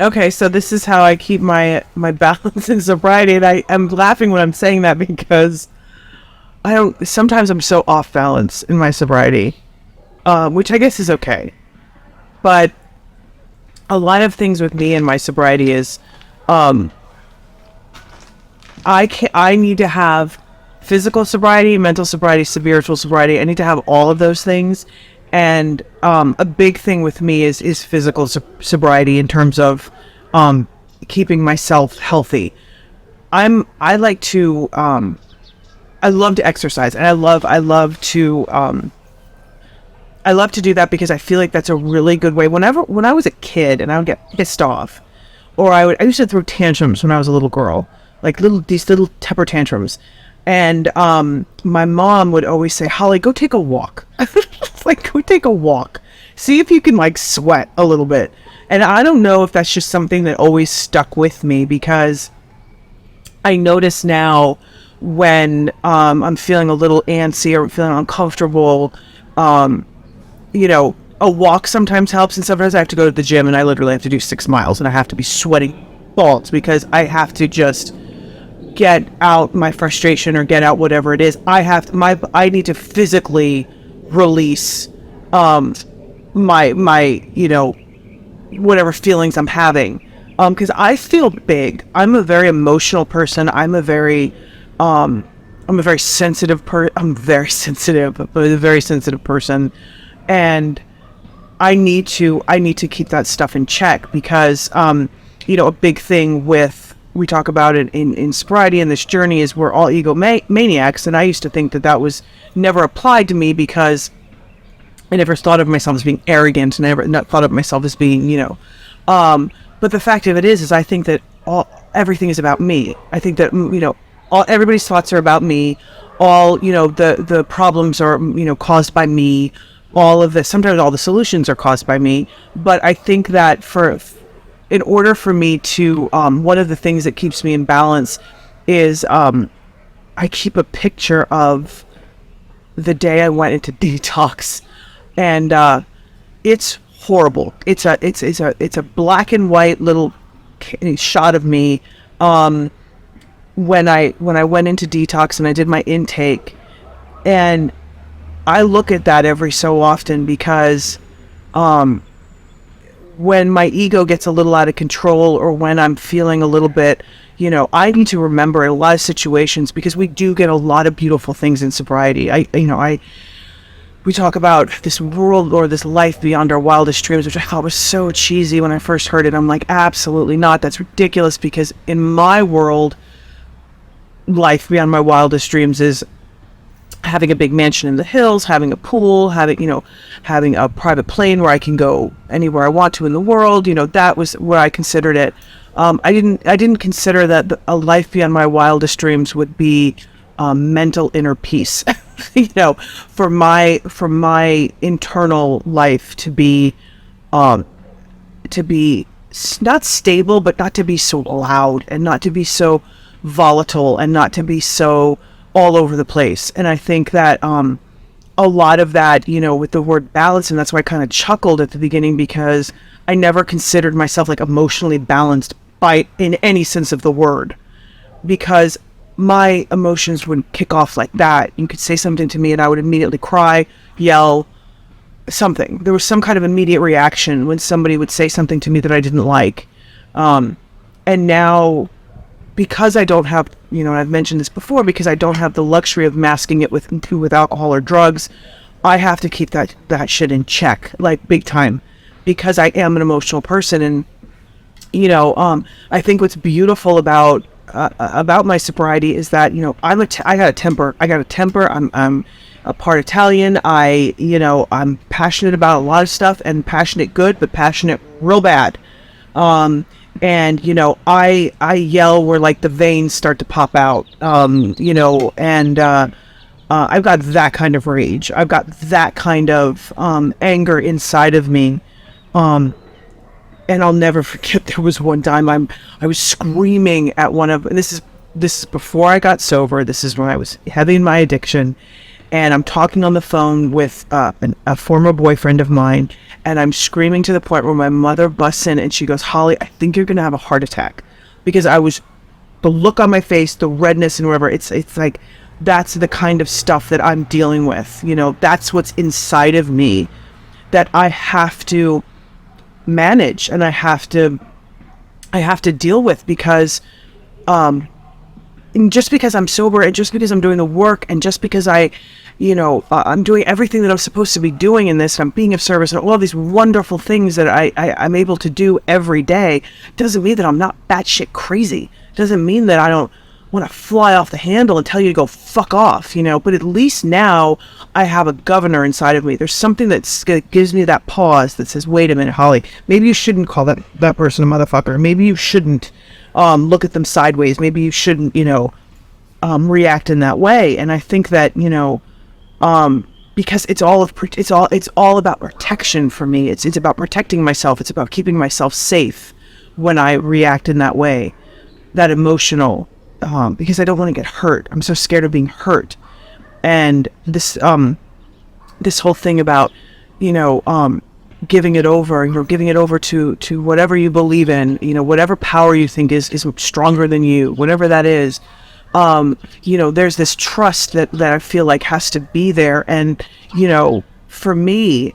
Okay, so this is how I keep my balance in sobriety, and I'm laughing when I'm saying that because I don't. Sometimes I'm so off balance in my sobriety, which I guess is okay. But a lot of things with me and my sobriety is, um, I need to have physical sobriety, mental sobriety, spiritual sobriety. I need to have all of those things, and a big thing with me is physical sobriety in terms of keeping myself healthy. I like to I love to exercise, and I love to do that because I feel like that's a really good way. When I was a kid and I would get pissed off, or I used to throw tantrums when I was a little girl, like these little temper tantrums, and my mom would always say, "Holly, go take a walk." Like, go take a walk, see if you can like sweat a little bit. And I don't know if that's just something that always stuck with me, because I notice now when I'm feeling a little antsy or feeling uncomfortable, um, a walk sometimes helps, and sometimes I have to go to the gym and I literally have to do 6 miles and I have to be sweating balls because I have to just get out my frustration or get out whatever it is. I need to physically release my whatever feelings I'm having, because I feel big. I'm a very emotional person. I'm a very sensitive I'm very sensitive, but a very sensitive person, and I need to keep that stuff in check because a big thing with we talk about it in sobriety and this journey is we're all maniacs, and I used to think that was never applied to me because I never thought of myself as being arrogant, and I never not thought of myself as being but the fact of it is I think that everything is about me. I think that everybody's thoughts are about me. All the problems are caused by me. All of this, sometimes all the solutions are caused by me. But I think that in order for me to one of the things that keeps me in balance is I keep a picture of the day I went into detox, and it's horrible. It's a black and white little shot of me when I went into detox and I did my intake, and I look at that every so often because when my ego gets a little out of control, or when I'm feeling a little bit, I need to remember in a lot of situations, because we do get a lot of beautiful things in sobriety. We talk about this world or this life beyond our wildest dreams, which I thought was so cheesy when I first heard it. I'm like, absolutely not. That's ridiculous, because in my world, life beyond my wildest dreams is having a big mansion in the hills, having a pool, having a private plane where I can go anywhere I want to in the world. That was where I considered it. I didn't consider that a life beyond my wildest dreams would be mental inner peace. For my internal life to be not stable, but not to be so loud, and not to be so volatile, and not to be so all over the place. And I think that a lot of that, with the word balance, and that's why I kind of chuckled at the beginning, because I never considered myself like emotionally balanced in any sense of the word, because my emotions would kick off like that. You could say something to me and I would immediately cry, yell, something. There was some kind of immediate reaction when somebody would say something to me that I didn't like. And now, because I don't have, I've mentioned this before, because I don't have the luxury of masking it with alcohol or drugs, I have to keep that shit in check, like big time, because I am an emotional person. And, I think what's beautiful about my sobriety is that, I got a temper. I'm a part Italian. I'm passionate about a lot of stuff, and passionate good, but passionate real bad. And I yell where like the veins start to pop out, and I've got that kind of rage. I've got that kind of anger inside of me. And I'll never forget, there was one time I was screaming at and this is before I got sober. This is when I was heavy in my addiction, and I'm talking on the phone with a former boyfriend of mine, and I'm screaming to the point where my mother busts in and she goes, Holly, I think you're gonna have a heart attack, because I was, the look on my face, the redness and whatever, it's like, that's the kind of stuff that I'm dealing with. That's what's inside of me that I have to manage, and I have to deal with, because and just because I'm sober, and just because I'm doing the work, and just because I'm doing everything that I'm supposed to be doing in this, and I'm being of service, and all these wonderful things that I'm able to do every day, doesn't mean that I'm not batshit crazy. Doesn't mean that I don't want to fly off the handle and tell you to go fuck off, but at least now I have a governor inside of me. There's something that gives me that pause that says, wait a minute, Holly, maybe you shouldn't call that person a motherfucker. Maybe you shouldn't look at them sideways. Maybe you shouldn't, react in that way. And I think that, because it's all about protection for me. It's about protecting myself. It's about keeping myself safe when I react in that way, that emotional, because I don't want to get hurt. I'm so scared of being hurt. And this whole thing about, giving it over to whatever you believe in, whatever power you think is stronger than you, whatever that is. There's this trust that I feel like has to be there. And, for me,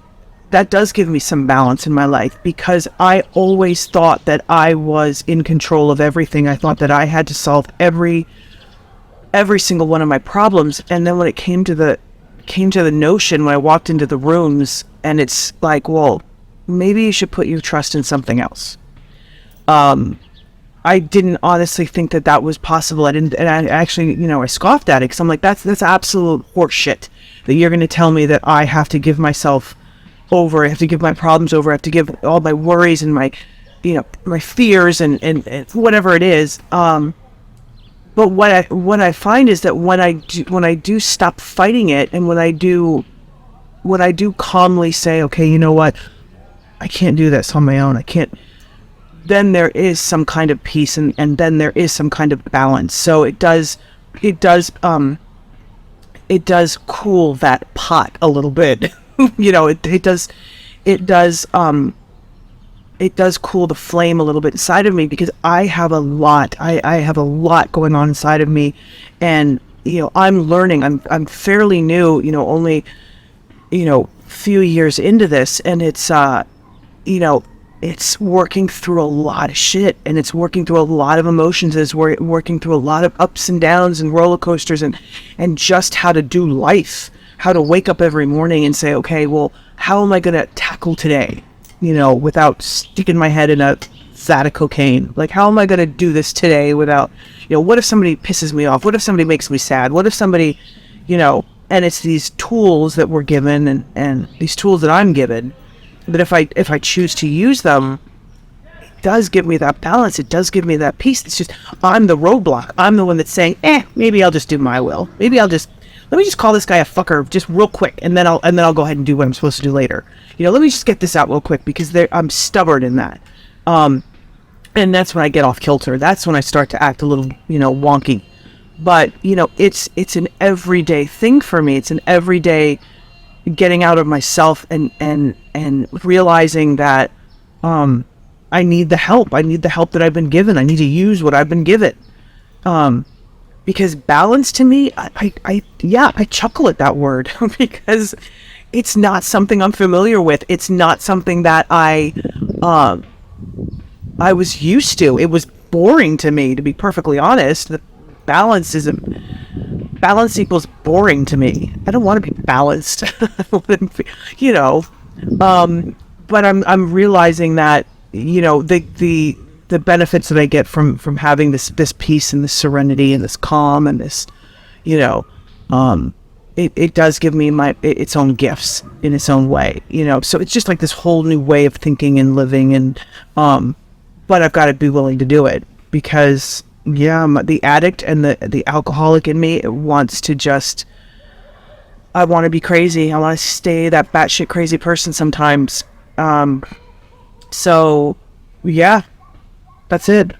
that does give me some balance in my life, because I always thought that I was in control of everything. I thought that I had to solve every single one of my problems. And then when it came to the notion, when I walked into the rooms, and it's like, well, maybe you should put your trust in something else. I didn't honestly think that was possible. And I actually, I scoffed at it, because I'm like, that's absolute horseshit, that you're going to tell me that I have to give myself over, I have to give my problems over, I have to give all my worries and my, my fears and whatever it is. But what I find is that when I do stop fighting it, and when I do calmly say, okay, you know what, I can't do this on my own, I can't, then there is some kind of peace, and then there is some kind of balance. So it does cool that pot a little bit. It does cool the flame a little bit inside of me, because I have a lot going on inside of me. And I'm learning, I'm fairly new, only few years into this, and it's it's working through a lot of shit, and it's working through a lot of emotions, it's working through a lot of ups and downs and roller coasters, and just how to do life, how to wake up every morning and say, okay, well, how am I going to tackle today, without sticking my head in a vat of cocaine? Like, how am I going to do this today without, what if somebody pisses me off? What if somebody makes me sad? What if somebody, and it's these tools that we're given, and these tools that I'm given, that if I choose to use them, it does give me that balance. It does give me that peace. It's just, I'm the roadblock. I'm the one that's saying, maybe I'll just do my will. Maybe let me just call this guy a fucker just real quick, and then I'll go ahead and do what I'm supposed to do later. Let me just get this out real quick, because I'm stubborn in that. And that's when I get off kilter. That's when I start to act a little, wonky. But, it's an everyday thing for me. It's an everyday getting out of myself, and realizing that I need the help. I need the help that I've been given. I need to use what I've been given. Because balance, to me, I chuckle at that word, because it's not something I'm familiar with. It's not something that I was used to. It was boring to me, to be perfectly honest. The balance equals boring to me. I don't want to be balanced. But I'm realizing that, the benefits that I get from having this peace and this serenity and this calm and this, it does give me its own gifts in its own way, so it's just like this whole new way of thinking and living. And but I've got to be willing to do it, because the addict and the alcoholic in me wants to just, I want to be crazy. I want to stay that batshit crazy person sometimes. So yeah, that's it.